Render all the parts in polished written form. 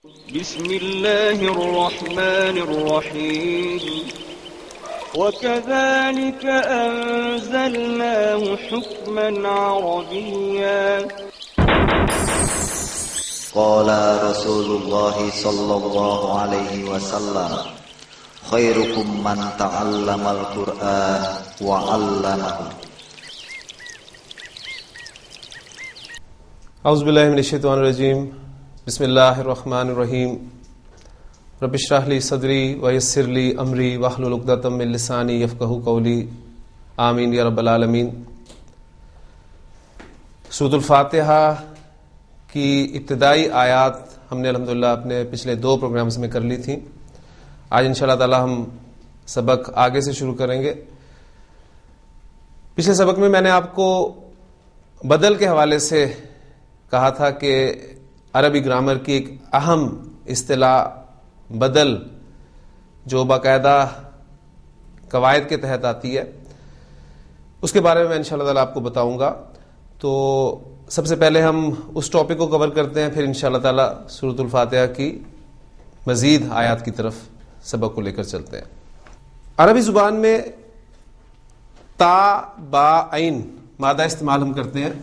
بسم الله الرحمن الرحيم وكذلك أنزلناه حكما عربيا قال رسول الله صلى الله عليه وسلم خيركم من تعلم القرآن وعلمه. اعوذ باللہ من الشیطان الرجیم. بسم اللہ الرحمن الرحیم. رب اشرح لی صدری ویسر لی امری واحلل عقدۃ من لسانی یفقہوا قولی. آمین یا رب العالمین. سورۃ الفاتحہ کی ابتدائی آیات ہم نے الحمدللہ اپنے پچھلے 2 پروگرامز میں کر لی تھیں. آج انشاءاللہ تعالی ہم سبق آگے سے شروع کریں گے. پچھلے سبق میں نے آپ کو بدل کے حوالے سے کہا تھا کہ عربی گرامر کی ایک اہم اصطلاح بدل جو باقاعدہ قواعد کے تحت آتی ہے اس کے بارے میں انشاءاللہ تعالی آپ کو بتاؤں گا. تو سب سے پہلے ہم اس ٹاپک کو کور کرتے ہیں، پھر انشاءاللہ تعالی سورۃ الفاتحہ کی مزید آیات کی طرف سبق کو لے کر چلتے ہیں. عربی زبان میں تا با عین مادہ استعمال ہم کرتے ہیں.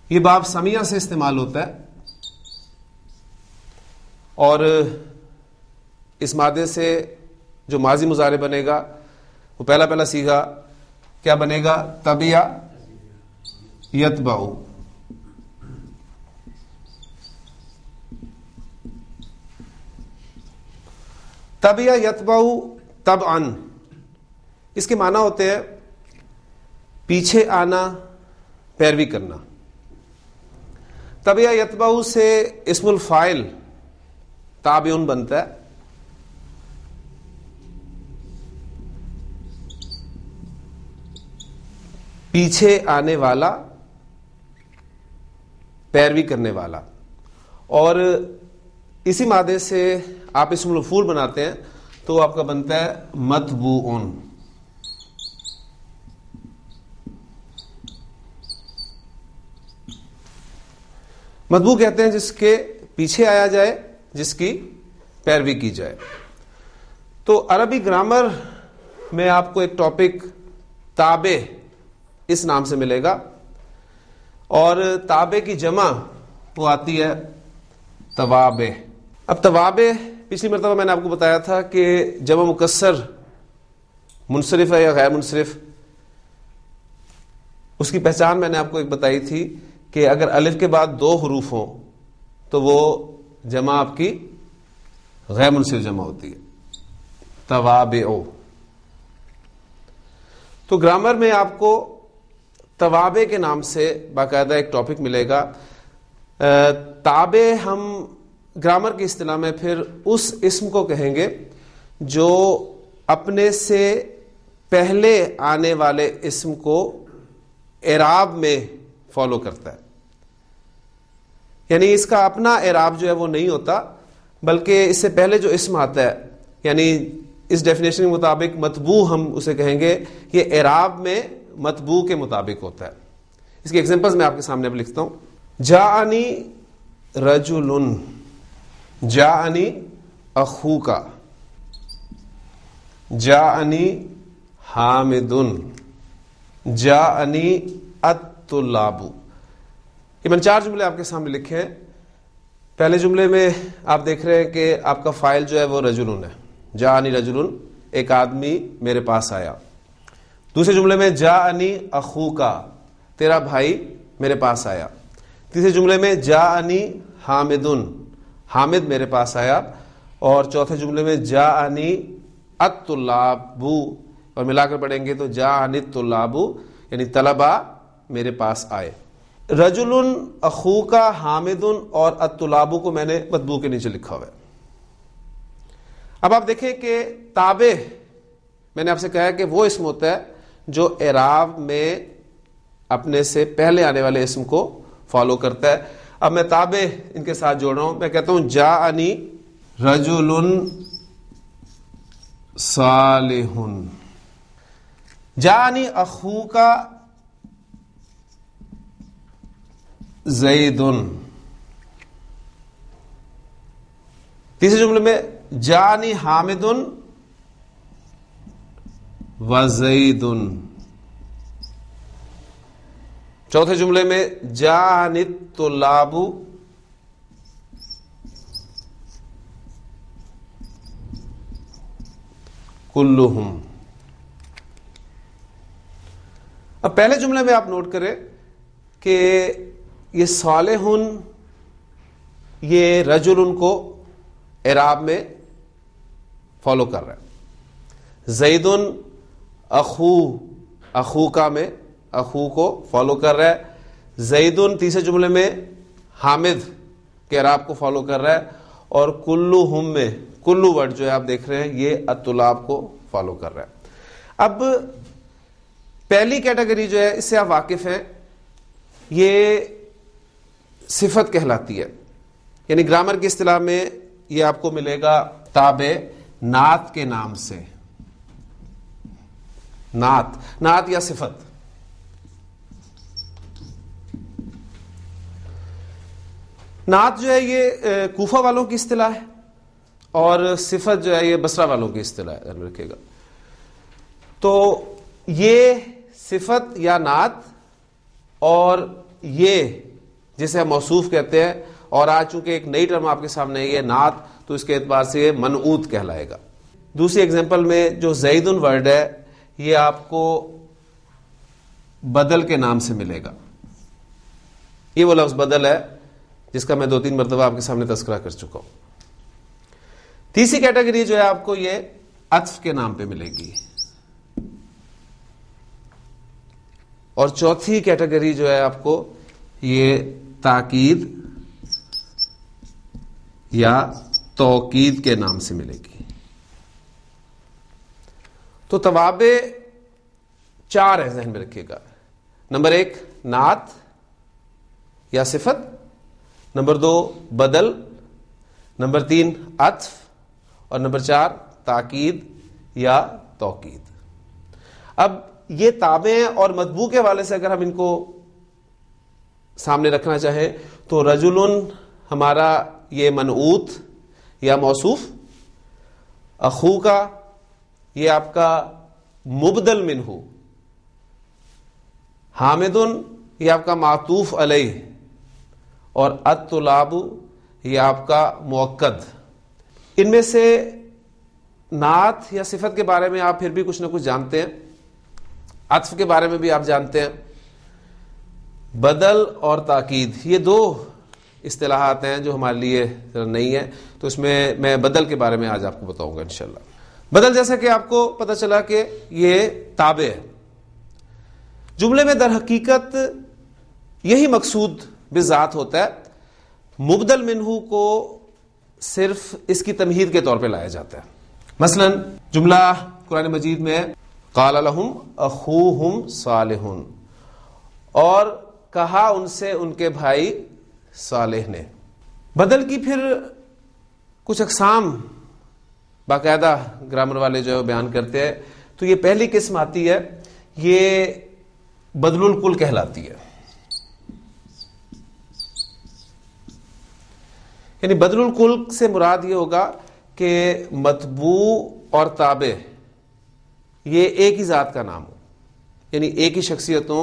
یہ باب سمیہ سے استعمال ہوتا ہے اور اس مادے سے جو ماضی مضارع بنے گا وہ پہلا صیغہ کیا بنے گا؟ تبیہ یتبع. تبیہ یتبع تبعا، اس کے معنی ہوتے ہیں پیچھے آنا، پیروی کرنا. تبیہ یتبع سے اسم الفاعل تابعن بنتا ہے. پیچھے آنے والا، پیروی کرنے والا. اور اسی مادے سے آپ اسم المفعول بناتے ہیں تو آپ کا بنتا ہے متبوعن. متبوع کہتے ہیں جس کے پیچھے آیا جائے، جس کی پیروی کی جائے. تو عربی گرامر میں آپ کو ایک ٹاپک تابع اس نام سے ملے گا، اور تابع کی جمع وہ آتی ہے توابع. اب توابع پچھلی مرتبہ میں نے آپ کو بتایا تھا کہ جمع مکسر منصرف ہے یا غیر منصرف. اس کی پہچان میں نے آپ کو ایک بتائی تھی کہ اگر الف کے بعد 2 حروف ہوں تو وہ جمع آپ کی غیر منصرف جمع ہوتی ہے، توابع. تو گرامر میں آپ کو توابع کے نام سے باقاعدہ ایک ٹاپک ملے گا. تابع ہم گرامر کی اصطلاح میں پھر اس اسم کو کہیں گے جو اپنے سے پہلے آنے والے اسم کو اعراب میں فالو کرتا ہے. یعنی اس کا اپنا اعراب جو ہے وہ نہیں ہوتا، بلکہ اس سے پہلے جو اسم آتا ہے، یعنی اس ڈیفینیشن کے مطابق متبوع ہم اسے کہیں گے، یہ اعراب میں متبوع کے مطابق ہوتا ہے. اس کی ایگزامپلز میں آپ کے سامنے اب لکھتا ہوں. جاءنی رجل، جاءنی اخوک، جاءنی حامد، جاءنی الطلاب. یہ میں 4 جملے آپ کے سامنے لکھے ہیں. پہلے جملے میں آپ دیکھ رہے ہیں کہ آپ کا فاعل جو ہے وہ رجلن ہے. جاءنی رجلن، ایک آدمی میرے پاس آیا. دوسرے جملے میں جاءنی اخوک، تیرا بھائی میرے پاس آیا. تیسرے جملے میں جاءنی حامدن، حامد میرے پاس آیا. اور چوتھے جملے میں جاءنی الطلاب، اور ملا کر پڑھیں گے تو جاءنی الطلاب، یعنی طلبہ میرے پاس آئے. رجل، اخوک، حامد اور الطلاب کو میں نے متبوع کے نیچے لکھا ہوا ہے. اب آپ دیکھیں کہ تابع میں نے آپ سے کہا کہ وہ اسم ہوتا ہے جو اعراب میں اپنے سے پہلے آنے والے اسم کو فالو کرتا ہے. اب میں تابع ان کے ساتھ جوڑ رہا ہوں. میں کہتا ہوں جاءنی رجل صالح، جاءنی اخوک زیدن. تیسرے جملے میں جانی حامدن و زیدن. چوتھے جملے میں جانی الطلاب کلہم. اب پہلے جملے میں آپ نوٹ کریں کہ یہ صالحن یہ رجل ان کو اعراب میں فالو کر رہا ہے. زیدن اخو کا میں اخو کو فالو کر رہا ہے. زیدن تیسرے جملے میں حامد کے اعراب کو فالو کر رہا ہے. اور کلہم میں کلو ورڈ جو ہے آپ دیکھ رہے ہیں یہ الطلاب کو فالو کر رہا ہے. اب پہلی کیٹیگری جو ہے اس سے آپ واقف ہیں, یہ صفت کہلاتی ہے. یعنی گرامر کی اصطلاح میں یہ آپ کو ملے گا تابع نعت کے نام سے. نعت یا صفت. نعت جو ہے یہ کوفہ والوں کی اصطلاح ہے اور صفت جو ہے یہ بصرہ والوں کی اصطلاح ہے, ذہن رکھیے گا. تو یہ صفت یا نعت اور یہ جسے ہم موصوف کہتے ہیں, اور آج چونکہ ایک نئی ٹرم آپ کے سامنے ہے یہ نعت, تو اس کے اعتبار سے یہ منعوت کہلائے گا. دوسری ایگزامپل میں جو زیدن ورڈ ہے یہ آپ کو بدل کے نام سے ملے گا. یہ وہ لفظ بدل ہے جس کا میں 2-3 مرتبہ آپ کے سامنے تذکرہ کر چکا ہوں. تیسری کیٹیگری جو ہے آپ کو یہ عطف کے نام پہ ملے گی. اور چوتھی کیٹیگری جو ہے آپ کو یہ تاکید یا توکید کے نام سے ملے گی. تو توابع 4 ہے, ذہن میں رکھیے گا. نمبر 1 نعت یا صفت, نمبر 2 بدل, نمبر 3 عطف, اور نمبر 4 تاکید یا توکید. اب یہ تابع اور مطبوع کے حوالے سے اگر ہم ان کو سامنے رکھنا چاہیں تو رجلن ہمارا یہ منعوت یا موصوف, اخو کا یہ آپ کا مبدل منہ, حامدن یہ آپ کا معطوف علیہ, اور الطلاب یہ آپ کا مؤکد. ان میں سے نعت یا صفت کے بارے میں آپ پھر بھی کچھ نہ کچھ جانتے ہیں, عطف کے بارے میں بھی آپ جانتے ہیں, بدل اور تاکید یہ 2 اصطلاحات ہیں جو ہمارے لیے نہیں ہے. تو اس میں میں بدل کے بارے میں آج آپ کو بتاؤں گا انشاءاللہ. بدل جیسا کہ آپ کو پتہ چلا کہ یہ تابع ہے. جملے میں در حقیقت یہی مقصود بذات ہوتا ہے. مبدل منہ کو صرف اس کی تمہید کے طور پہ لایا جاتا ہے. مثلا جملہ قرآن مجید میں قال لہم اخوہم صالح, اور کہا ان سے ان کے بھائی صالح نے. بدل کی پھر کچھ اقسام باقاعدہ گرامر والے جو بیان کرتے ہیں. تو یہ پہلی قسم آتی ہے, یہ بدل الکل کہلاتی ہے. یعنی بدل الکل سے مراد یہ ہوگا کہ مطبوع اور تابع یہ ایک ہی ذات کا نام ہو, یعنی ایک ہی شخصیت ہو,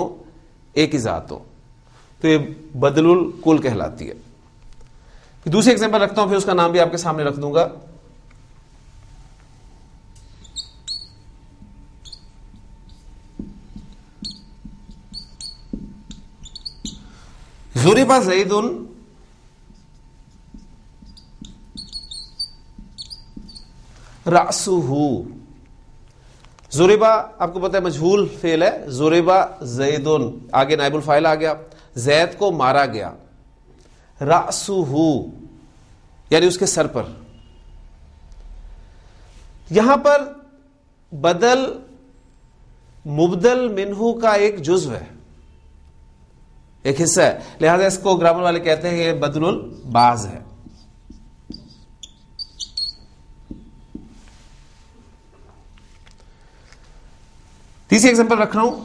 ایک ہی ذات ہو, تو یہ بدل الکل کہلاتی ہے. دوسری ایگزامپل رکھتا ہوں, پھر اس کا نام بھی آپ کے سامنے رکھ دوں گا. ضرب زید رأسہ. ضربا آپ کو پتہ ہے مجہول فعل ہے. ضربا زیدن, آگے نائب الفاعل آ گیا, زید کو مارا گیا. رأسہ یعنی اس کے سر پر. یہاں پر بدل مبدل منہ کا ایک جزو ہے, ایک حصہ ہے, لہذا اس کو گرامر والے کہتے ہیں یہ بدل البعض ہے. تیسری ایگزامپل رکھ رہا ہوں,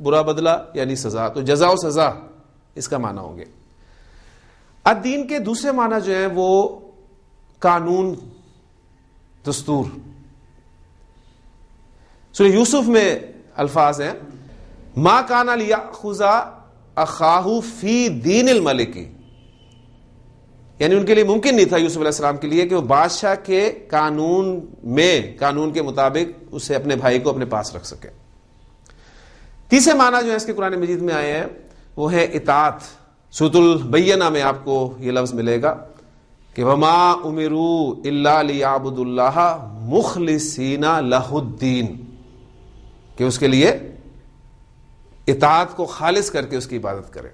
برا بدلہ یعنی سزا، تو جزا و سزا اس کا معنی ہوں گے. الدین کے دوسرے معنی جو ہیں وہ قانون، دستور. سورہ یوسف میں الفاظ ہیں ما کان لیأخذ اخاہ فی دین الملک، یعنی ان کے لیے ممکن نہیں تھا یوسف علیہ السلام کے لیے کہ وہ بادشاہ کے قانون کے مطابق اسے اپنے بھائی کو اپنے پاس رکھ سکے. تیسرے معنی جو ہے اس کے قرآن مجید میں آئے ہیں وہ ہے اطاعت. سورۃ البینہ میں آپ کو یہ لفظ ملے گا کہ وما امروا الا لیعبدوا اللہ مخلصین لہ الدین، کہ اس کے لیے اطاعت کو خالص کر کے اس کی عبادت کریں.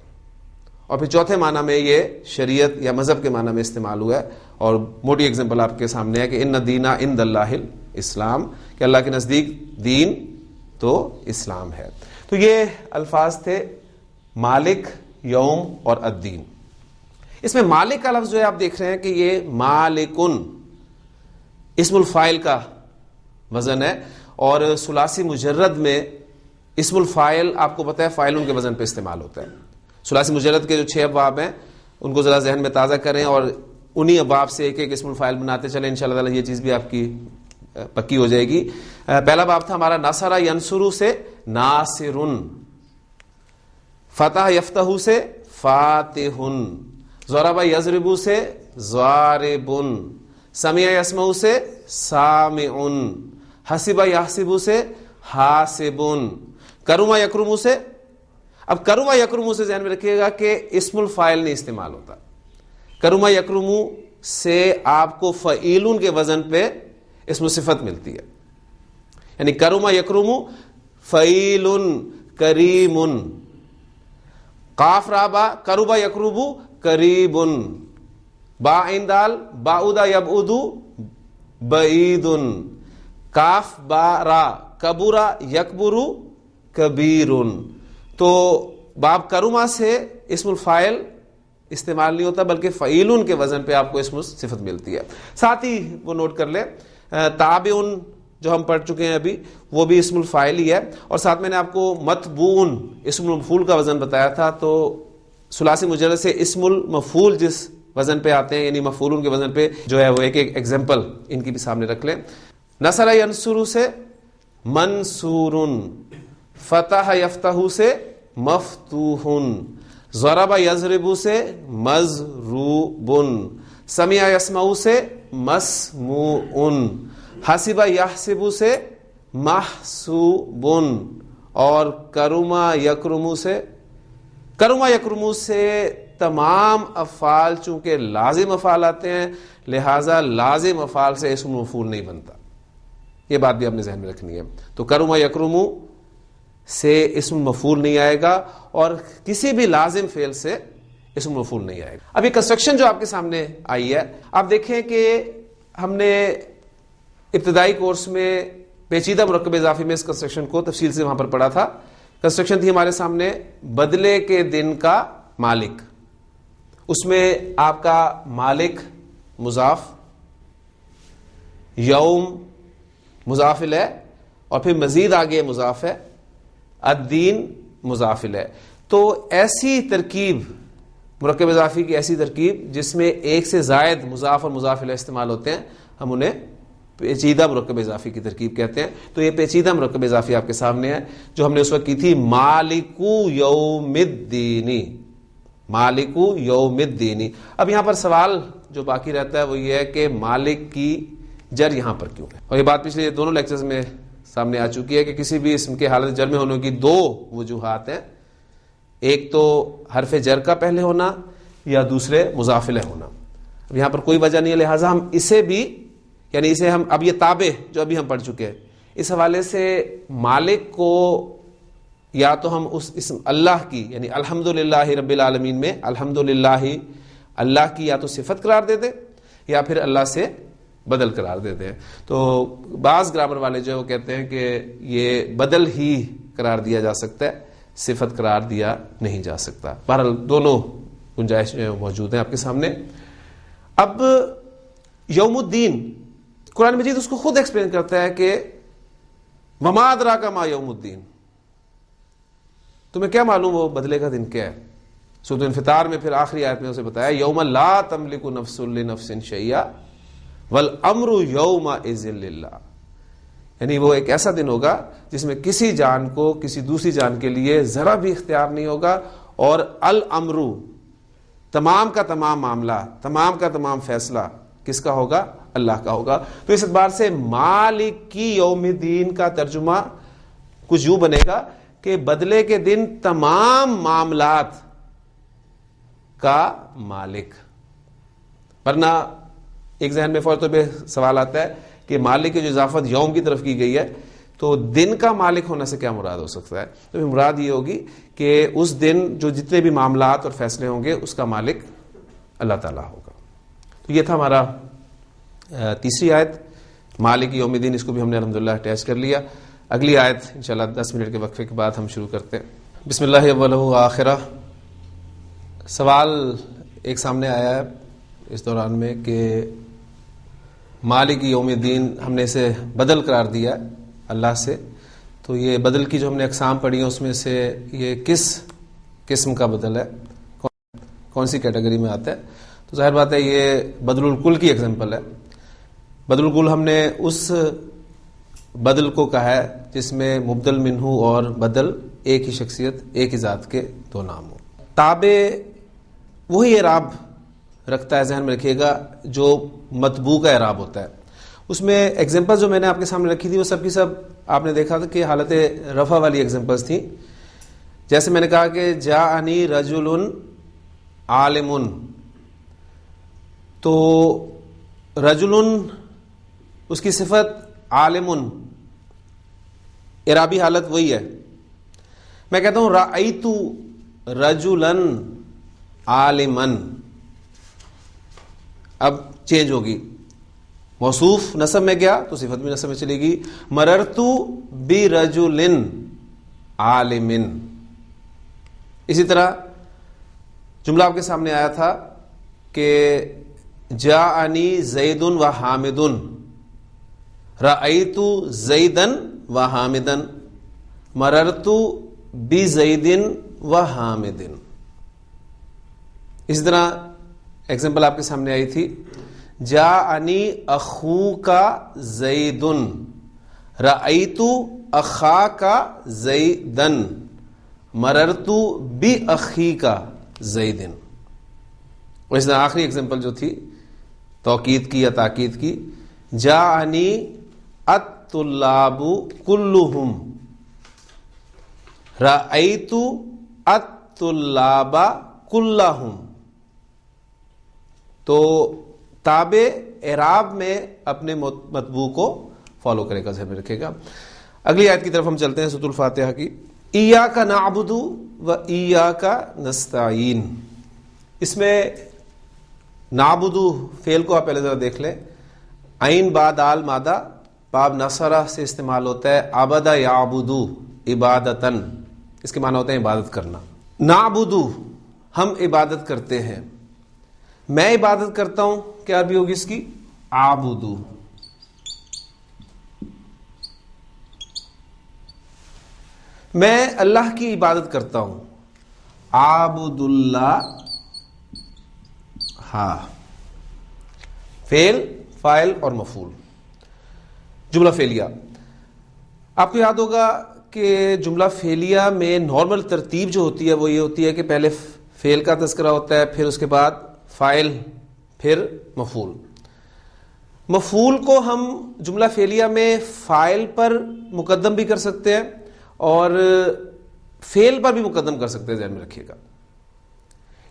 اور پھر چوتھے معنی میں یہ شریعت یا مذہب کے معنی میں استعمال ہوا ہے، اور موٹی ایگزامپل آپ کے سامنے ہے کہ ان الدین عند اللہ الاسلام، کہ اللہ کے نزدیک دین تو اسلام ہے. تو یہ الفاظ تھے مالک، یوم اور الدین. اس میں مالک کا لفظ جو ہے آپ دیکھ رہے ہیں کہ یہ مالکن اسم الفاعل کا وزن ہے، اور ثلاثی مجرد میں اسم الفاعل آپ کو پتہ ہے فاعلن کے وزن پہ استعمال ہوتا ہے. ثلاثی مجرد کے جو 6 ابواب ہیں ان کو ذرا ذہن میں تازہ کریں اور انہی ابواب سے ایک ایک اسم الفاعل بناتے چلیں، انشاءاللہ تعالی یہ چیز بھی آپ کی پکی ہو جائے گی. پہلا باب تھا ہمارا نصر ینصر سے ناصرن، فتح یفتح سے فاتحن، ضرب یضرب سے ضاربن، سمع یسمع سے سامعن، حسب یحسب سے حاسبن، کرم یکرم سے. اب کرم یکرم سے ذہن میں رکھیے گا کہ اسم الفاعل نہیں استعمال ہوتا. کرم یکرم سے آپ کو فعیلن کے وزن پہ اسم صفت ملتی ہے، یعنی کرم یکرم فعیلن کریمن. قاف را با کرب یکرب قریبن، با عین دال بعد یبعد بعیدن، کاف با را کبر یکبر کبیرن. تو باب کرما سے اسم الفاعل استعمال نہیں ہوتا بلکہ فعیلن کے وزن پہ آپ کو اسم صفت ملتی ہے. ساتھ ہی وہ نوٹ کر لیں تابعن جو ہم پڑھ چکے ہیں ابھی وہ بھی اسم الفاعل ہی ہے، اور ساتھ میں نے آپ کو متبوعن اسم المفعول کا وزن بتایا تھا. تو ثلاثی مجرد سے اسم المفعول جس وزن پہ آتے ہیں یعنی مفعولن کے وزن پہ جو ہے وہ ایک ایک ایگزامپل ان کی بھی سامنے رکھ لیں. نصر ینصر سے منصورن، فتح یفتح سے مفتوحن، ضرب یضرب سے مضروبن، سمع یسمع سے مسموعن، حسب یحسب سے محسوبن، اور کرما یکرم سے تمام افعال چونکہ لازم افعال آتے ہیں لہذا لازم افعال سے اسم مفعول نہیں بنتا. یہ بات بھی آپ نے ذہن میں رکھنی ہے. تو کرما یکرم سے اسم مفعول نہیں آئے گا اور کسی بھی لازم فعل سے اسم مفعول نہیں آئے گا. اب یہ کنسٹرکشن جو آپ کے سامنے آئی ہے آپ دیکھیں کہ ہم نے ابتدائی کورس میں پیچیدہ مرکب اضافی میں اس کنسٹرکشن کو تفصیل سے وہاں پر پڑھا تھا. کنسٹرکشن تھی ہمارے سامنے بدلے کے دن کا مالک. اس میں آپ کا مالک مضاف، یوم مضاف ہے، اور پھر مزید آگے مضاف ہے، الدین مضاف ہے. تو ایسی ترکیب مرکب اضافی کی ایسی ترکیب جس میں ایک سے زائد مضاف اور مضاف الیہ استعمال ہوتے ہیں ہم انہیں پیچیدہ مرکب اضافی کی ترکیب کہتے ہیں. تو یہ پیچیدہ مرکب اضافی آپ کے سامنے ہے جو ہم نے اس وقت کی تھی مالکو یوم الدینی، مالکو یوم الدینی. اب یہاں پر سوال جو باقی رہتا ہے وہ یہ ہے کہ مالک کی جر یہاں پر کیوں ہے؟ اور یہ بات پچھلے دونوں لیکچرز میں سامنے آ چکی ہے کہ کسی بھی اسم کے حالت جر میں ہونے کی 2 وجوہات ہیں، ایک تو حرف جر کا پہلے ہونا یا دوسرے مضاف الیہ ہونا. اب یہاں پر کوئی وجہ نہیں ہے لہٰذا ہم اسے بھی یعنی اسے ہم اب یہ تابع جو ابھی ہم پڑھ چکے ہیں اس حوالے سے مالک کو یا تو ہم اس اسم اللہ کی یعنی الحمدللہ رب العالمین میں الحمدللہ اللہ کی یا تو صفت قرار دے دیں یا پھر اللہ سے بدل قرار دیتے ہیں. تو بعض گرامر والے جو ہے وہ کہتے ہیں کہ یہ بدل ہی قرار دیا جا سکتا ہے، صفت قرار دیا نہیں جا سکتا. بہرحال دونوں گنجائش موجود ہیں آپ کے سامنے. اب یوم الدین قرآن مجید اس کو خود ایکسپلین کرتا ہے کہ وما ادراک ما یوم الدین. تمہیں کیا معلوم وہ بدلے کا دن کیا ہے؟ سورۃ الانفطار میں پھر آخری آیت میں اسے بتایا یوم لا تملک نفس لنفس شیئا والامر یومئذ للہ، یعنی وہ ایک ایسا دن ہوگا جس میں کسی جان کو کسی دوسری جان کے لیے ذرا بھی اختیار نہیں ہوگا، اور الامر تمام کا تمام معاملہ، تمام کا تمام فیصلہ کس کا ہوگا؟ اللہ کا ہوگا۔ تو اس اعتبار سے مالک کی یوم الدین کا ترجمہ کچھ یوں بنے گا کہ بدلے کے دن تمام معاملات کا مالک۔ ورنہ ایک ذہن میں فوری طور پہ سوال آتا ہے کہ مالک کی جو اضافت یوم کی طرف کی گئی ہے تو دن کا مالک ہونے سے کیا مراد ہو سکتا ہے؟ تو مراد یہ ہوگی کہ اس دن جو جتنے بھی معاملات اور فیصلے ہوں گے اس کا مالک اللہ تعالیٰ ہوگا۔ تو یہ تھا ہمارا تیسری آیت مالک یوم الدین، اس کو بھی ہم نے الحمدللہ اٹیچ کر لیا۔ اگلی آیت انشاءاللہ 10 منٹ کے وقفے کے بعد ہم شروع کرتے ہیں۔ بسم اللہ اولہ آخرہ۔ سوال ایک سامنے آیا ہے اس دوران میں کہ مالک یوم الدین ہم نے اسے بدل قرار دیا ہے اللہ سے، تو یہ بدل کی جو ہم نے اقسام پڑھی ہیں اس میں سے یہ کس قسم کا بدل ہے، کون سی کیٹیگری میں آتا ہے؟ تو ظاہر بات ہے یہ بدل الکل کی ایگزامپل ہے۔ بدل الکل ہم نے اس بدل کو کہا ہے جس میں مبدل منہ اور بدل ایک ہی شخصیت ایک ہی ذات کے دو نام ہوں۔ تابع وہی اعراب رکھتا ہے، ذہن میں رکھیے گا، جو مطبوع کا اعراب ہوتا ہے۔ اس میں ایگزامپل جو میں نے آپ کے سامنے رکھی تھی وہ سب کی سب آپ نے دیکھا تھا کہ حالت رفع والی ایگزامپلس تھیں۔ جیسے میں نے کہا کہ جاءنی رجل عالم، تو رجل اس کی صفت عالم، اعرابی حالت وہی ہے۔ میں کہتا ہوں رأیت رجلا عالما، اب چینج ہوگی، موصوف نصب میں گیا تو صفت بھی نصب میں چلے گی۔ مررت برجل عالم، اسی طرح جملہ آپ کے سامنے آیا تھا کہ جاءنی زید و حامد، رأیت زیدا و حامدا، مررت بزید و حامد۔ اسی طرح ایگزامپل آپ کے سامنے آئی تھی جاءنی اخوک زید، رأیت اخاک زیدا، مررت باخیک زید۔ اور اس طرح آخری ایگزامپل جو تھی توکید کی یا تاکید کی، جاءنی الطلاب کلہم، رأیت الطلاب کلہم۔ تو تابع اعراب میں اپنے مطبوع کو فالو کرے گا، ذہن میں رکھے گا۔ اگلی آیت کی طرف ہم چلتے ہیں، سورۃ الفاتحہ کی۔ ایاک نعبد و ایاک نستعین۔ اس میں نعبد فعل کو آپ پہلے ذرا دیکھ لیں، عین با دال مادہ باب نصرہ سے استعمال ہوتا ہے، عبد یعبد عبادتن، اس کے معنی ہوتے ہیں عبادت کرنا۔ نعبد ہم عبادت کرتے ہیں، میں عبادت کرتا ہوں، کیا عربی ہوگی اس کی؟ عابدو۔ میں اللہ کی عبادت کرتا ہوں، عابد اللہ، ہاں، فعل فاعل اور مفعول، جملہ فعلیہ۔ آپ کو یاد ہوگا کہ جملہ فعلیہ میں نارمل ترتیب جو ہوتی ہے وہ یہ ہوتی ہے کہ پہلے فعل کا تذکرہ ہوتا ہے، پھر اس کے بعد فاعل، پھر مفعول۔ مفعول کو ہم جملہ فعلیہ میں فاعل پر مقدم بھی کر سکتے ہیں اور فعل پر بھی مقدم کر سکتے ہیں، ذہن میں رکھیے گا۔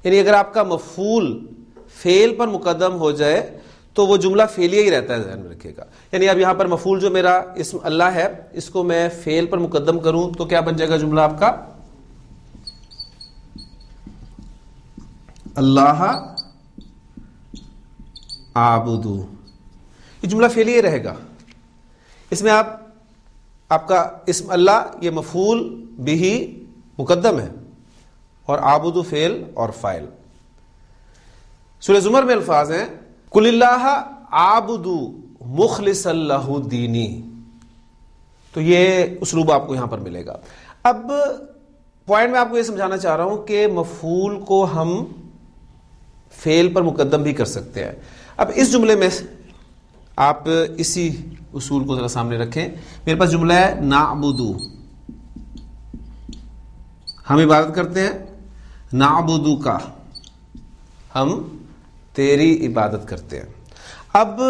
یعنی اگر آپ کا مفعول فعل پر مقدم ہو جائے تو وہ جملہ فعلیہ ہی رہتا ہے، ذہن میں رکھیے گا۔ یعنی اب یہاں پر مفعول جو میرا اسم اللہ ہے، اس کو میں فعل پر مقدم کروں تو کیا بن جائے گا جملہ آپ کا؟ اللہ عابدو، یہ جملہ فعلیہ رہے گا۔ اس میں آپ کا اسم اللہ یہ مفعول بھی مقدم ہے اور عابدو فعل اور فاعل۔ سورہ زمر میں الفاظ ہیں قل اللہ عابدو مخلصا لہ دینی، تو یہ اسلوب آپ کو یہاں پر ملے گا۔ اب پوائنٹ میں آپ کو یہ سمجھانا چاہ رہا ہوں کہ مفعول کو ہم فعل پر مقدم بھی کر سکتے ہیں. اب اس جملے میں آپ اسی اصول کو ذرا سامنے رکھیں. میرے پاس جملہ ہے نعبدو، ہم عبادت کرتے ہیں. نعبدو کا، ہم تیری عبادت کرتے ہیں. اب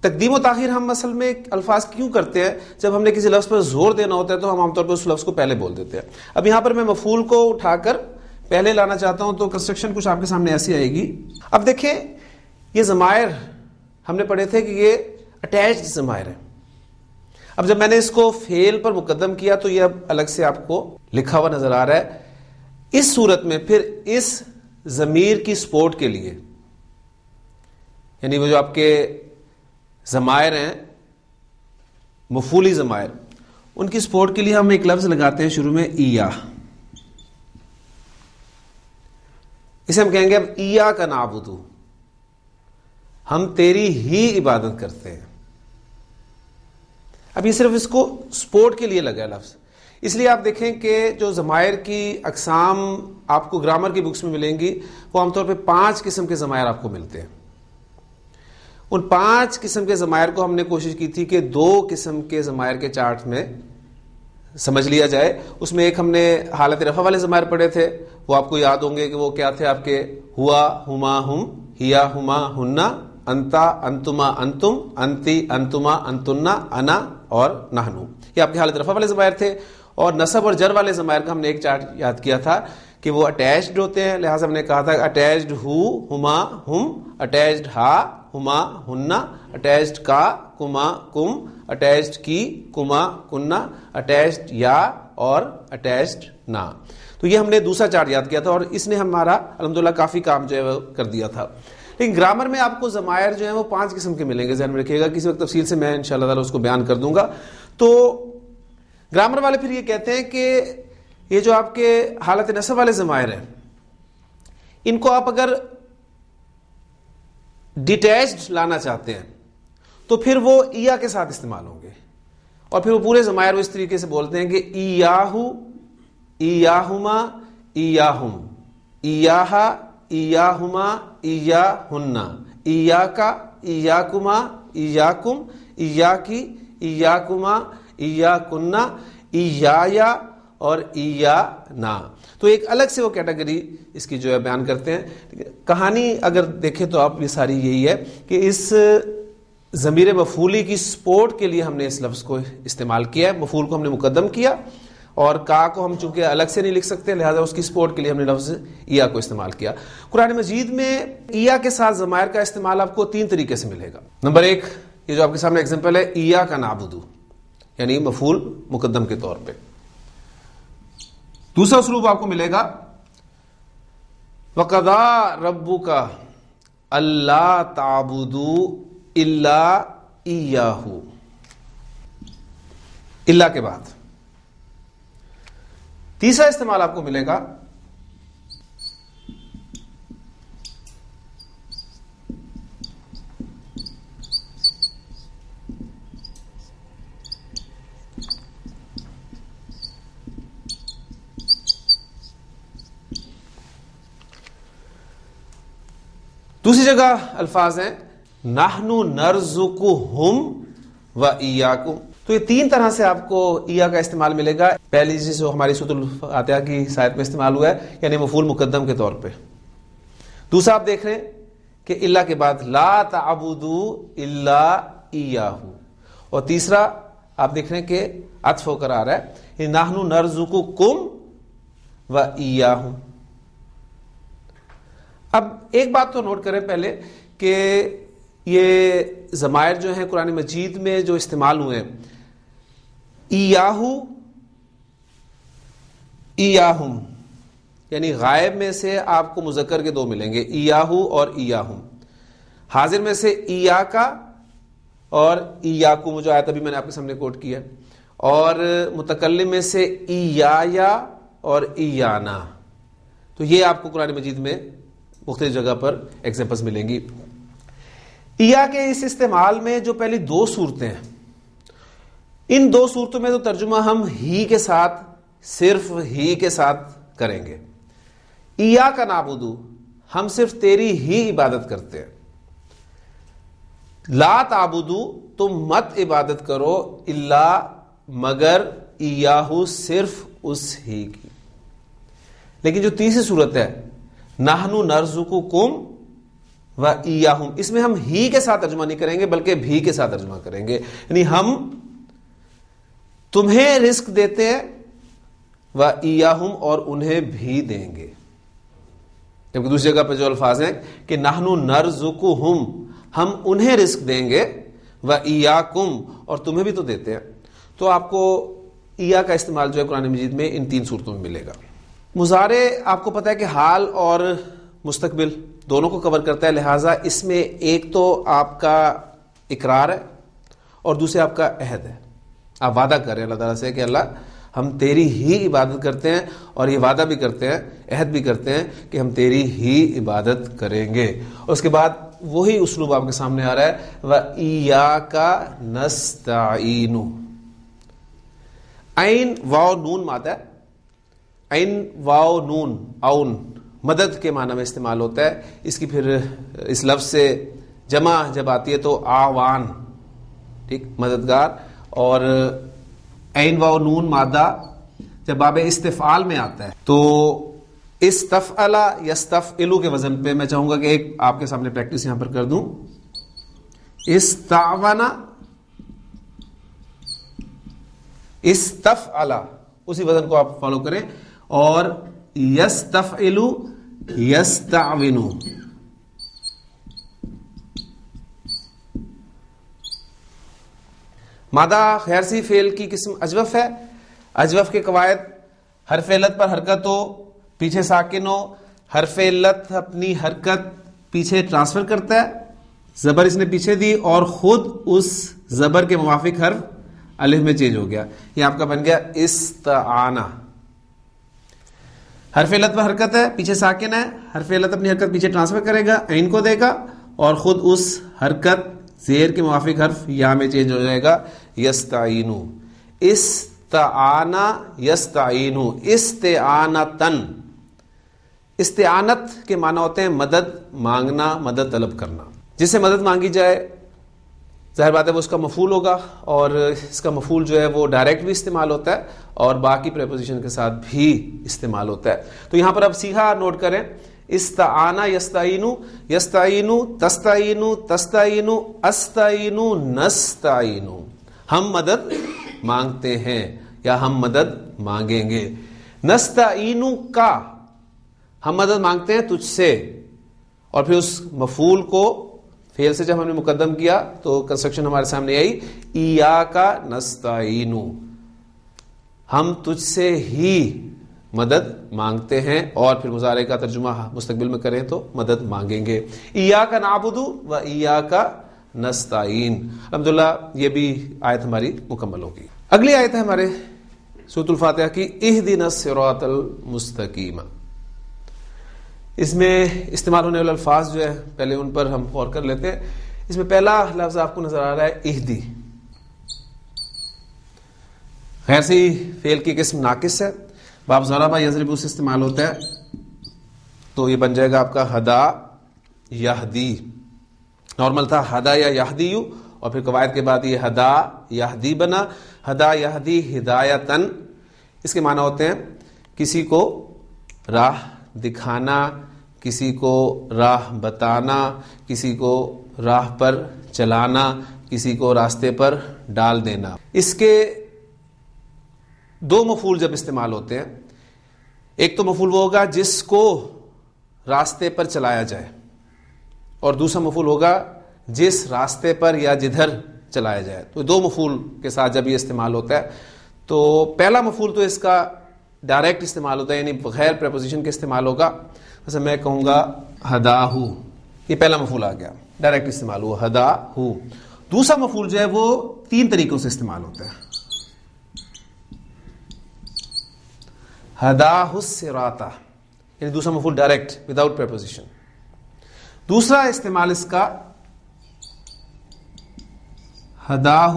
تقدیم و تاخیر ہم اصل میں الفاظ کیوں کرتے ہیں؟ جب ہم نے کسی لفظ پر زور دینا ہوتا ہے تو ہم عام طور پر اس لفظ کو پہلے بول دیتے ہیں. اب یہاں پر میں مفعول کو اٹھا کر پہلے لانا چاہتا ہوں تو کنسٹرکشن کچھ آپ کے سامنے ایسی آئے گی. اب دیکھیں یہ ضمائر ہم نے پڑھے تھے کہ یہ اٹیچڈ ضمائر ہے. اب جب میں نے اس کو فعل پر مقدم کیا تو یہ اب الگ سے آپ کو لکھا ہوا نظر آ رہا ہے. اس صورت میں پھر اس ضمیر کی سپورٹ کے لیے، یعنی وہ جو آپ کے ضمائر ہیں مفعولی ضمائر، ان کی سپورٹ کے لیے ہم ایک لفظ لگاتے ہیں شروع میں ایا. اسے ہم کہیں گے اب ایا کا نعبدو، ہم تیری ہی عبادت کرتے ہیں. اب یہ صرف اس کو سپورٹ کے لیے لگا ہے لفظ. اس لیے آپ دیکھیں کہ جو ضمائر کی اقسام آپ کو گرامر کی بکس میں ملیں گی وہ عام طور پہ 5 قسم کے ضمائر آپ کو ملتے ہیں. ان 5 قسم کے ضمائر کو ہم نے کوشش کی تھی کہ 2 قسم کے ضمائر کے چارٹ میں سمجھ لیا جائے. اس میں ایک ہم نے حالت رفع والے ضمائر پڑھے تھے، وہ آپ کو یاد ہوں گے کہ وہ کیا تھے آپ کے ہوا، ہما، ہم، ہیا، ہما، ہننا، انتا، انتما، انتم، انتی، انتما، انتنا، انا اور نحنو. یہ آپ کے حالت رفع والے ضمائر تھے. اور نصب اور جر والے ضمائر کا ہم نے ایک چارٹ یاد کیا تھا کہ وہ اٹیچڈ ہوتے ہیں، لہٰذا ہم نے کہا تھا اٹیچڈ ہو، ہما، ہم، اٹیچڈ ہا، ہما، ہننا، اٹیچڈ کا، کما، کم، اٹیچڈ کی، کما، کننا، اٹیچڈ یا اور اٹیچڈ نا. تو یہ ہم نے دوسرا چارٹ یاد کیا تھا اور اس نے ہمارا الحمدللہ کافی کام جو ہے وہ کر دیا تھا. لیکن گرامر میں آپ کو ضمائر جو ہیں وہ 5 قسم کے ملیں گے، ذہن میں رکھیے گا. کسی وقت تفصیل سے میں انشاءاللہ تعالی اس کو بیان کر دوں گا. تو گرامر والے پھر یہ کہتے ہیں کہ یہ جو آپ کے حالت نصب والے ضمائر ہیں ان کو آپ اگر ڈیٹیچڈ لانا چاہتے ہیں تو پھر وہ ایا کے ساتھ استعمال ہوں گے. اور پھر وہ پورے ضمائر وہ اس طریقے سے بولتے ہیں کہ ایاہو، ایاہما، ایاہم، ایاہا، ایاہما، ایاہننا، ایاکا، ایاکما، ایاکم، ایاکی، ایاکما، ایاکنا، ایایا اور ایانا. تو ایک الگ سے وہ کیٹیگری اس کی جو ہے بیان کرتے ہیں. کہانی اگر دیکھیں تو آپ یہ ساری یہی ہے کہ اس ضمیر مفعولی کی سپورٹ کے لیے ہم نے اس لفظ کو استعمال کیا ہے. مفعول کو ہم نے مقدم کیا اور کا کو ہم چونکہ الگ سے نہیں لکھ سکتے لہذا اس کی سپورٹ کے لیے ہم نے لفظ ایا کو استعمال کیا. قرآن مجید میں ایا کے ساتھ ضمائر کا استعمال آپ کو 3 طریقے سے ملے گا. نمبر 1 یہ جو آپ کے سامنے ایگزامپل ہے ایا کا نعبدو، یعنی مفعول مقدم کے طور پہ. دوسرا اسلوب آپ کو ملے گا وَقَضَىٰ رَبُّكَ أَلَّا تَعْبُدُوا إِلَّا إِيَّاهُ، اللہ کے بعد. تیسرا استعمال آپ کو ملے گا دوسری جگہ الفاظ ہیں نحنو نرزقہم و ایاکم. تو یہ 3 طرح سے آپ کو ایا کا استعمال ملے گا. پہلی چیز جو ہماری سورۃ الفاتحہ کی آیت میں استعمال ہوا ہے یعنی مفعول مقدم کے طور پہ. دوسرا آپ دیکھ رہے ہیں کہ اللہ کے بعد لا تعبدوا الا ایاہ. اور تیسرا آپ دیکھ رہے ہیں کہ عطف ہو کر آ رہا ہے نحنو نرزقکم و ایاہم. اب ایک بات تو نوٹ کریں پہلے کہ یہ ضمائر جو ہیں قرآن مجید میں جو استعمال ہوئے ہیں ایاہو، ایاہم، یعنی غائب میں سے آپ کو مذکر کے 2 ملیں گے ایاہو اور ایاہم. حاضر میں سے ایاکا اور ایاکم جو آیت ابھی میں نے آپ کے سامنے کوٹ کیا، اور متکلم میں سے ایایا اور ایانا. تو یہ آپ کو قرآن مجید میں مختلف جگہ پر ایگزامپلز ملیں گی. ایا کے اس استعمال میں جو پہلی 2 صورتیں ہیں ان 2 صورتوں میں تو ترجمہ ہم ہی کے ساتھ صرف ہی کے ساتھ کریں گے. ایاک نعبد، ہم صرف تیری ہی عبادت کرتے ہیں. لا تعبدو، تم مت عبادت کرو، الا مگر، ایاہو صرف اس ہی کی. لیکن جو تیسری صورت ہے نحنو نرزقکم و ایاہم، اس میں ہم ہی کے ساتھ ترجمہ نہیں کریں گے بلکہ بھی کے ساتھ ترجمہ کریں گے. یعنی ہم تمہیں رزق دیتے ہیں و ایاہم، اور انہیں بھی دیں گے. جبکہ دوسری جگہ پہ جو الفاظ ہیں کہ نحنو نرزقہم، ہم انہیں رزق دیں گے، و ایاکم، اور تمہیں بھی تو دیتے ہیں. تو آپ کو ایا کا استعمال جو ہے قرآن مجید میں ان 3 صورتوں میں ملے گا. مضارع آپ کو پتا ہے کہ حال اور مستقبل دونوں کو کور کرتا ہے، لہٰذا اس میں ایک تو آپ کا اقرار ہے اور دوسرے آپ کا عہد ہے. آپ وعدہ کر رہے ہیں اللہ تعالیٰ سے کہ اللہ ہم تیری ہی عبادت کرتے ہیں، اور یہ وعدہ بھی کرتے ہیں، عہد بھی کرتے ہیں کہ ہم تیری ہی عبادت کریں گے. اور اس کے بعد وہی اسلوب آپ کے سامنے آ رہا ہے وَإِيَّاكَ نَسْتَعِينُ. عین واو نون مادہ ہے. عین واو نون اون مدد کے معنی میں استعمال ہوتا ہے. اس کی پھر اس لفظ سے جمع جب آتی ہے تو آوان، ٹھیک، مددگار. اور عین واو نون مادہ جب باب استفعال میں آتا ہے تو استفعل یستفعل کے وزن پہ میں چاہوں گا کہ ایک آپ کے سامنے پریکٹس یہاں پر کر دوں. استعون، استفعل، اسی وزن کو آپ فالو کریں. اور یستفعل، یستعون. مادہ خیرسی فعل کی قسم اجوف ہے. اجوف کے قواعد حرف علت پر حرکت ہو، پیچھے ساکن ہو، حرف علت اپنی حرکت پیچھے ٹرانسفر کرتا ہے، زبر اس نے پیچھے دی اور خود اس زبر کے موافق حرف الف میں چینج ہو گیا. یہ آپ کا بن گیا استعانہ. حرف علت پر حرکت ہے، پیچھے ساکن ہے، حرف علت اپنی حرکت پیچھے ٹرانسفر کرے گا، عین کو دے گا اور خود اس حرکت زیر کے موافق حرف یا میں چینج ہو جائے گا یستعینو. استعانہ یستعینو، استعانتن. استعانت کے معنی ہوتے ہیں مدد مانگنا، مدد طلب کرنا. جس سے مدد مانگی جائے ظاہر بات ہے وہ اس کا مفعول ہوگا، اور اس کا مفعول جو ہے وہ ڈائریکٹ بھی استعمال ہوتا ہے اور باقی پریپوزیشن کے ساتھ بھی استعمال ہوتا ہے. تو یہاں پر اب صیغہ نوٹ کریں. استعانہ یستعینو، یستعینو، تستعینو، تستعینو، استعینو، نستعینو. ہم مدد مانگتے ہیں یا ہم مدد مانگیں گے. نستعینو کا، ہم مدد مانگتے ہیں تجھ سے. اور پھر اس مفعول کو فعل سے جب ہم نے مقدم کیا تو کنسٹرکشن ہمارے سامنے آئی ایاک نستعینو، ہم تجھ سے ہی مدد مانگتے ہیں. اور پھر مضارع کا ترجمہ مستقبل میں کریں تو مدد مانگیں گے. ایاک نعبد و ایاک نستعین. الحمدللہ یہ بھی آیت ہماری مکمل ہوگی. اگلی آیت ہے ہمارے سورۃ الفاتحہ کی اہدنا الصراط المستقیم. اس میں استعمال ہونے والے الفاظ جو ہے پہلے ان پر ہم غور کر لیتے ہیں. اس میں پہلا لفظ آپ کو نظر آ رہا ہے اہدی. غیر سی فعل کی قسم ناقص ہے، باب ضربہ یضرب سے استعمال ہوتا ہے تو یہ بن جائے گا آپ کا ہدا یہدی. نارمل تھا ہدا یا یہدیو، اور پھر قواعد کے بعد یہ ہدا یہدی بنا. ہدا یہدی ہدایتن. اس کے معنی ہوتے ہیں کسی کو راہ دکھانا، کسی کو راہ بتانا، کسی کو راہ پر چلانا، کسی کو راستے پر ڈال دینا. اس کے دو مفعول جب استعمال ہوتے ہیں، ایک تو مفعول وہ ہوگا جس کو راستے پر چلایا جائے، اور دوسرا مفعول ہوگا جس راستے پر یا جدھر چلایا جائے. تو دو مفعول کے ساتھ جب یہ استعمال ہوتا ہے تو پہلا مفعول تو اس کا ڈائریکٹ استعمال ہوتا ہے، یعنی بغیر پریپوزیشن کے استعمال ہوگا. جیسے میں کہوں گا ہداہو، یہ پہلا مفعول آ گیا، ڈائریکٹ استعمال ہوا ہداہو. دوسرا مفعول جو ہے وہ 3 طریقوں سے استعمال ہوتا ہے. ہداہ الصراط، یعنی دوسرا مفعول ڈائریکٹ وداؤٹ پریپوزیشن. دوسرا استعمال اس کا ہداہ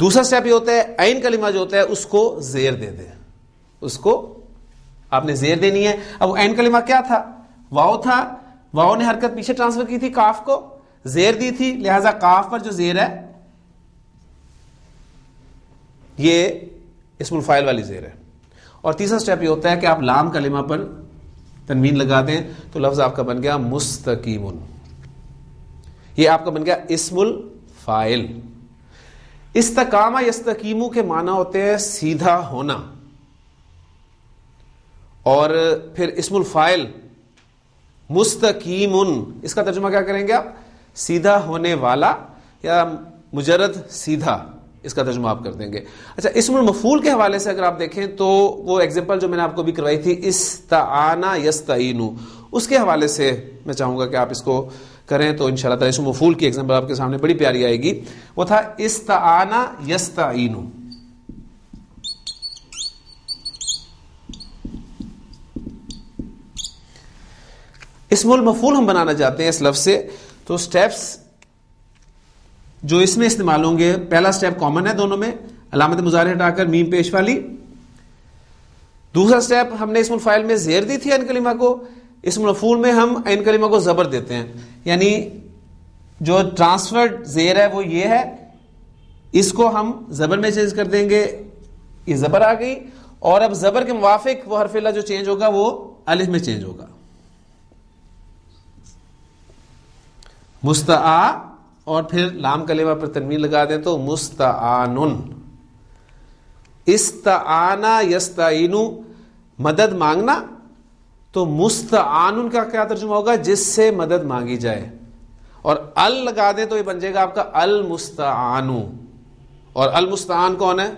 دوسرا سٹیپ یہ ہوتا ہے عین کلمہ جو ہوتا ہے اس کو زیر دے دیں، اس کو آپ نے زیر دینی ہے. اب عین کلمہ کیا تھا؟ واو تھا، واو نے حرکت پیچھے ٹرانسفر کی تھی، کاف کو زیر دی تھی، لہذا کاف پر جو زیر ہے یہ اسم الفاعل والی زیر ہے. اور تیسرا سٹیپ یہ ہوتا ہے کہ آپ لام کلمہ پر تنوین لگا دیں تو لفظ آپ کا بن گیا مستقیم. یہ آپ کا بن گیا اسم الفاعل. استقامہ یستقیمو کے معنی ہوتے ہیں سیدھا ہونا، اور پھر اسم الفاعل مستقیم، اس کا ترجمہ کیا کریں گے آپ؟ سیدھا ہونے والا یا مجرد سیدھا، اس کا ترجمہ آپ کر دیں گے. اچھا، اسم المفعول کے حوالے سے اگر آپ دیکھیں تو وہ ایگزامپل جو میں نے آپ کو بھی کروائی تھی استعان یستعین، اس کے حوالے سے میں چاہوں گا کہ آپ اس کو کریں تو انشاءاللہ تعالی اسم مفعول کی ایگزامپل آپ کے سامنے بڑی پیاری آئے گی. وہ تھا استعان یستعین. اسم المفعول ہم بنانا چاہتے ہیں اس لفظ سے، تو سٹیپس جو اس میں استعمال ہوں گے، پہلا سٹیپ کامن ہے دونوں میں، علامت مضارع ہٹا کر میم پیش والی. دوسرا سٹیپ ہم نے اسم الفاعل میں زیر دی تھی عین کلمہ کو، اسم المفعول میں ہم عین کلمہ کو زبر دیتے ہیں، یعنی جو ٹرانسفرڈ زیر ہے وہ یہ ہے، اس کو ہم زبر میں چینج کر دیں گے، یہ زبر آ گئی، اور اب زبر کے موافق وہ حرف علا جو چینج ہوگا وہ الف میں چینج ہوگا. مستعا اور پھر لام کلمہ پر تنوین لگا دیں تو مستعان. استعانا یستعین مدد مانگنا، تو مستعان کا کیا ترجمہ ہوگا؟ جس سے مدد مانگی جائے، اور ال لگا دیں تو یہ بن جائے گا آپ کا المستعان. اور المستعان کون ہے؟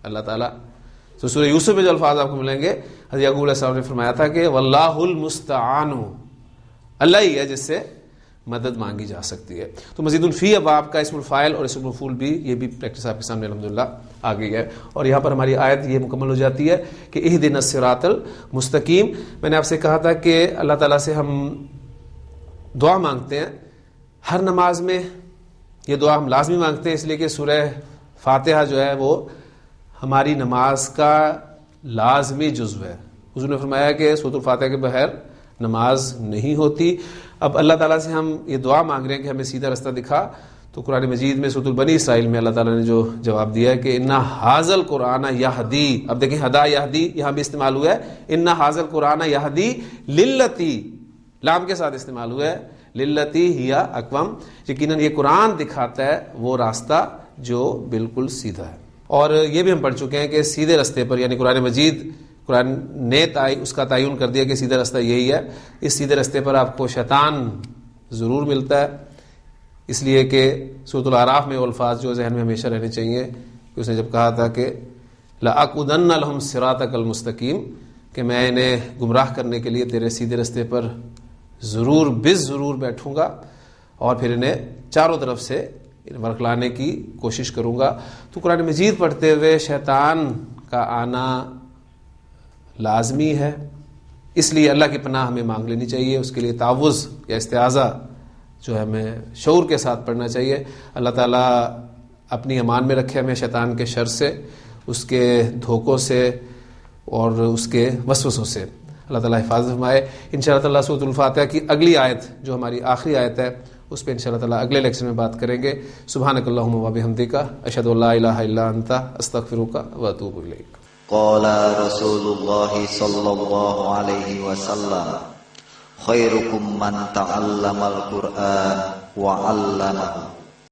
اللہ تعالیٰ. تو سورہ یوسف میں جو الفاظ آپ کو ملیں گے، حضرت یعقوب علیہ السلام نے فرمایا تھا کہ واللہ المستعان، اللہ ہی ہے جس سے مدد مانگی جا سکتی ہے. تو مزید الفی اب آپ کا اسم الفاعل اور اسم المفعول بھی، یہ بھی پریکٹس آپ کے سامنے الحمدللہ آ گئی ہے. اور یہاں پر ہماری آیت یہ مکمل ہو جاتی ہے کہ اہدنا الصراط المستقیم. میں نے آپ سے کہا تھا کہ اللہ تعالیٰ سے ہم دعا مانگتے ہیں ہر نماز میں. یہ دعا ہم لازمی مانگتے ہیں اس لیے کہ سورہ فاتحہ جو ہے وہ ہماری نماز کا لازمی جزو ہے. حضور نے فرمایا کہ سورۃ الفاتحہ کے بغیر نماز نہیں ہوتی. اب اللہ تعالیٰ سے ہم یہ دعا مانگ رہے ہیں کہ ہمیں سیدھا رستہ دکھا، تو قرآن مجید میں سورۃ البنی اسرائیل میں اللہ تعالیٰ نے جو جواب دیا ہے کہ انا ھذا القرآن یہدی. اب دیکھیں ہدا یہدی یہاں بھی استعمال ہوا ہے، انا ھذا القرآن یہدی للتی، لام کے ساتھ استعمال ہوا ہے، للتی ہی اقوم، یقیناً یہ قرآن دکھاتا ہے وہ راستہ جو بالکل سیدھا ہے. اور یہ بھی ہم پڑھ چکے ہیں کہ سیدھے رستے پر، یعنی قرآن مجید، قرآن نے اس کا تعین کر دیا کہ سیدھا رستہ یہی ہے. اس سیدھے رستے پر آپ کو شیطان ضرور ملتا ہے، اس لیے کہ سورۃ الاعراف میں وہ الفاظ جو ذہن میں ہمیشہ رہنے چاہیے کہ اس نے جب کہا تھا کہ لَأَقْعُدَنَّ لَهُمْ صِرَاطَكَ الْمُسْتَقِيمَ، کہ میں انہیں گمراہ کرنے کے لیے تیرے سیدھے رستے پر ضرور ضرور بیٹھوں گا، اور پھر انہیں چاروں طرف سے ورکلانے کی کوشش کروں گا. تو قرآن مجید پڑھتے ہوئے شیطان کا آنا لازمی ہے، اس لیے اللہ کی پناہ ہمیں مانگ لینی چاہیے. اس کے لیے تعوذ یا استعاذہ جو ہے ہمیں شعور کے ساتھ پڑھنا چاہیے. اللہ تعالیٰ اپنی امان میں رکھے ہمیں شیطان کے شر سے، اس کے دھوکوں سے اور اس کے وسوسوں سے. اللہ تعالیٰ حفاظت فرمائے. انشاءاللہ تعالیٰ سورۃ الفاتحہ کی اگلی آیت جو ہماری آخری آیت ہے اس پہ انشاءاللہ تعالیٰ اگلے لیکچر میں بات کریں گے. سبحانک اللہم و بحمدک، اشہد ان لا الہ الا انت، استغفرک و اتوب الیک. قال رسول الله صلى الله عليه وسلم خيركم من تعلم القرآن وعلمه